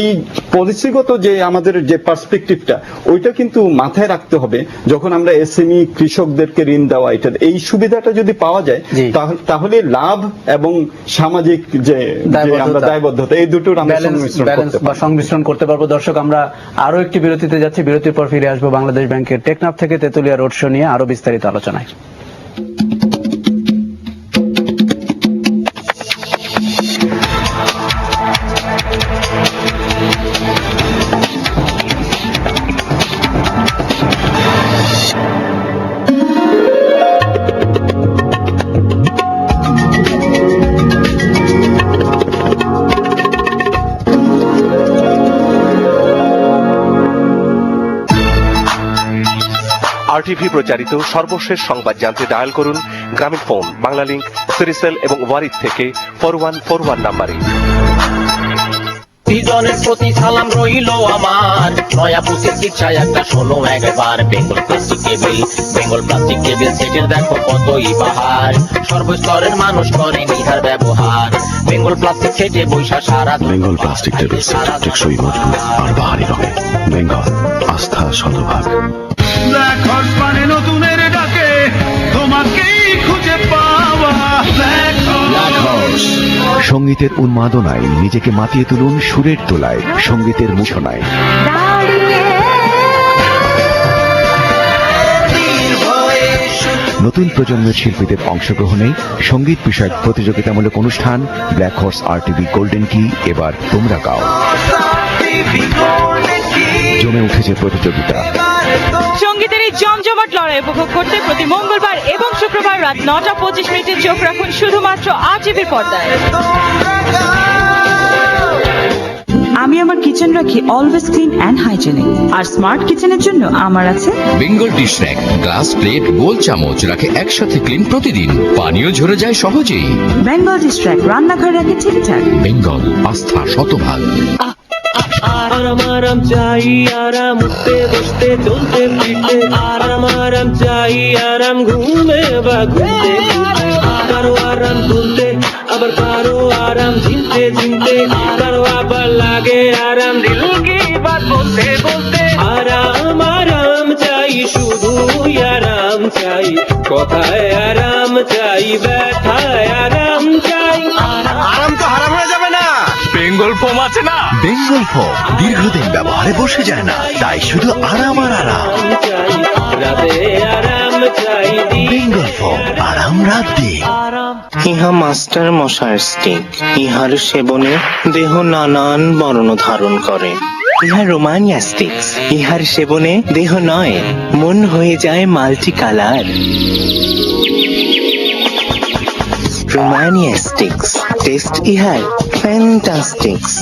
এই পলিসিগত যে আমাদের যে পার্সপেক্টিভটা ওইটা কিন্তু মাথায় রাখতে হবে যখন আমরা এসএমই কৃষকদেরকে ঋণ দেওয়া এটা এই সুবিধাটা যদি পাওয়া যায় তাহলে লাভ এবং সামাজিক যে আমরা দায়বদ্ধতা এই দুটোর আমরা সংমিশ্রণ করতে পারবো। দর্শক, আমরা আরো একটি বিরতিতে যাচ্ছি। বিরতির পর ফিরে আসবো বাংলাদেশ ব্যাংকের টেকনাফ থেকে তেতুলিয়া রোড শো নিয়ে আরো বিস্তারিত আলোচনায়। আরটিভি প্রচারিত সর্বশেষ সংবাদ জানতে ডায়াল করুন গ্রামীণ ফোন, বাংলা লিংক, সিরিসেল এবং ওয়ারিদ থেকে 4141 নাম্বারে। সিজনের প্রতি সালাম রইল আমার, নয়া পুষের ইচ্ছায় একটা শোনো একবার। Bengal plastic table, Bengal plastic table সেটের দেখো কতই বাহার। সর্বস্তরের মানুষ করে নিহার ব্যবহার। বেঙ্গল প্লাস্টিক সেটে বৈশা সারা। বেঙ্গল প্লাস্টিক টেবিল সেট, টেকসই, মজবুত আর বাহারি রঙে। বেঙ্গল, আস্থা শতভাগ। ব্ল্যাক হর্স মানে নতুনের ডাকে তোমাকেই খুঁজে পাওয়া। ব্ল্যাক হর্স সঙ্গীতের উন্মাদনায় নিজেকে মাতিয়ে তুলুন সুরের তোলায়, সঙ্গীতের মূষণায়। নতুন প্রজন্মের শিল্পীদের অংশগ্রহণে সঙ্গীত বিষয়ক প্রতিযোগিতামূলক অনুষ্ঠান ব্ল্যাক হর্স আরটিভি গোল্ডেন কি। এবার তোমরা গাও। জমে উঠেছে প্রতিযোগিতা। সঙ্গীতের এই জমজমাট লড়াই উপভোগ করতে প্রতি মঙ্গলবার এবং শুক্রবার রাত 9:25 চোখ রাখুন শুধুমাত্র আরটিভির পর্দায়। আমি আমার কিচেন রাখি অলওয়েজ ক্লিন অ্যান্ড হাইজেনিক, আর স্মার্ট কিচেনের জন্য আমার আছে Bengal dish rack. Glass, plate, গোল চামচ রাখে একসাথে ক্লিন প্রতিদিন, পানিও ঝরে যায় সহজেই। বেঙ্গল ডিশ র‍্যাক, রান্নাঘর রাখে ঠিকঠাক। বেঙ্গল, আস্থা শতভাগ। আরাম আরাম চাই, আরাম উঠতে বসতে চলতে ফিরতে। আরাম আরাম চাই, আরাম ঘুমে বা ঘুরতে। কারো আরাম তুলতে, আবার কারো আরাম ঝিনতে ঝিনতে। কারো আবার লাগে আরাম দিল কি বাত বলতে বলতে। আরাম আরাম চাই, শুধু আরাম চাই। কথায় আরাম চাই, ব্যথায় আরাম চাই। আরাম তো হারাম হয়ে যাবে না। বেঙ্গল ফোম আছে না? বেঙ্গল ফোম দীর্ঘদিন ব্যবহারে বসে যায় না, তাই শুধু আরাম আর আরাম। রাতে আরাম চাই। বেঙ্গল ফোম, আরাম রাত দিন। ইহা মাস্টার মশার স্টিক। ইহার সেবনে দেহ নানান বর্ণ ধারণ করে। ইহা রোমানিয়া স্টিক্স। ইহার সেবনে দেহ নয়, মন হয়ে যায় multi colour. Romania sticks, test ইহার ফ্যান্টাস্টিক্স।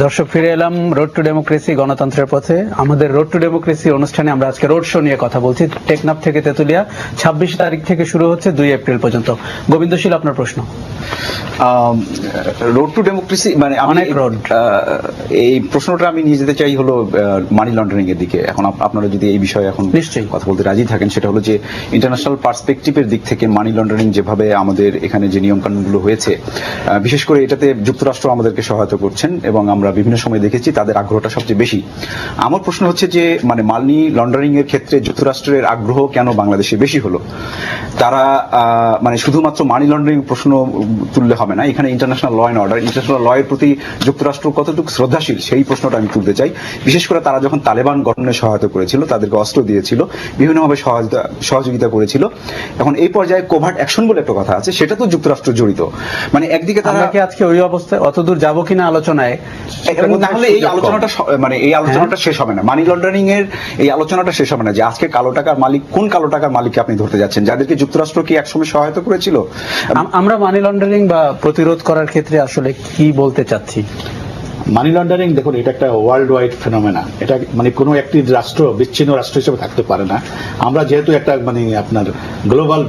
দর্শক, ফিরে এলাম রোড টু ডেমোক্রেসি, গণতন্ত্রের পথে। আমাদের রোড টু ডেমোক্রেসি অনুষ্ঠানে আমরা আজকে রোড শো নিয়ে কথা বলছি। টেকনাফ থেকে তেতুলিয়া 26 তারিখ থেকে শুরু হচ্ছে 2 এপ্রিল পর্যন্ত। গোবিন্দশীল, আপনার প্রশ্ন। রোড টু ডেমোক্রেসি মানে অনেক রোড। এই প্রশ্নটা আমি নিয়ে যেতে চাই হলো মানি লন্ডারিং এর দিকে। এখন আপনারা যদি এই বিষয়ে এখন নিশ্চয়ই কথা বলতে রাজি থাকেন, সেটা হলো যে ইন্টারন্যাশনাল পার্সপেক্টিভের দিক থেকে মানি লন্ডারিং যেভাবে আমাদের এখানে যে নিয়ম কানুনগুলো হয়েছে, বিশেষ করে এটাতে যুক্তরাষ্ট্র আমাদেরকে সহায়তা করছেন এবং আমরা বিভিন্ন সময় দেখেছি তাদের আগ্রহটা সবচেয়ে বেশি। আমার প্রশ্ন হচ্ছে যে মানে মানি লন্ডারিং এর ক্ষেত্রে যুক্তরাষ্ট্রের আগ্রহ কেন বাংলাদেশে বেশি হলো? তারা মানে শুধুমাত্র মানি লন্ডারিং প্রশ্ন তুললে হবে না, এখানে international law and order, international law এর প্রতি যুক্তরাষ্ট্র কতটুকু শ্রদ্ধাশীল সেই প্রশ্নটা আমি তুলতে চাই। বিশেষ করে তারা যখন তালেবান গঠনে সহায়তা করেছিল, তাদেরকে অস্ত্র দিয়েছিল, বিভিন্নভাবে সহযোগিতা করেছিল। এখন এই পর্যায়ে কোভার্ট অ্যাকশন বলে একটা কথা আছে, সেটা তো যুক্তরাষ্ট্র জড়িত। মানে একদিকে তারা কি আজকে ওই অবস্থায় অতদূর যাবো কিনা আলোচনায়, তাহলে এই আলোচনাটা মানে এই আলোচনাটা শেষ হবে না। মানি লন্ডারিং এর এই আলোচনাটা শেষ হবে না যে আজকে কালো টাকার মালিক কোন কালো টাকার মালিককে আপনি ধরতে যাচ্ছেন, যাদেরকে যুক্তরাষ্ট্র কি একসময় সহায়তা করেছিল। আমরা মানি লন্ডারিং বা প্রতিরোধ করার ক্ষেত্রে আসলে কি বলতে চাচ্ছি? মানি লন্ডারিং দেখুন, এটা একটা ওয়ার্ল্ড ওয়াইড ফেনোমেনা। এটা মানে কোনো একটি রাষ্ট্র বিচ্ছিন্ন রাষ্ট্র হিসেবে থাকতে পারে না। আমরা যেহেতু একটা মানে আপনার গ্লোবাল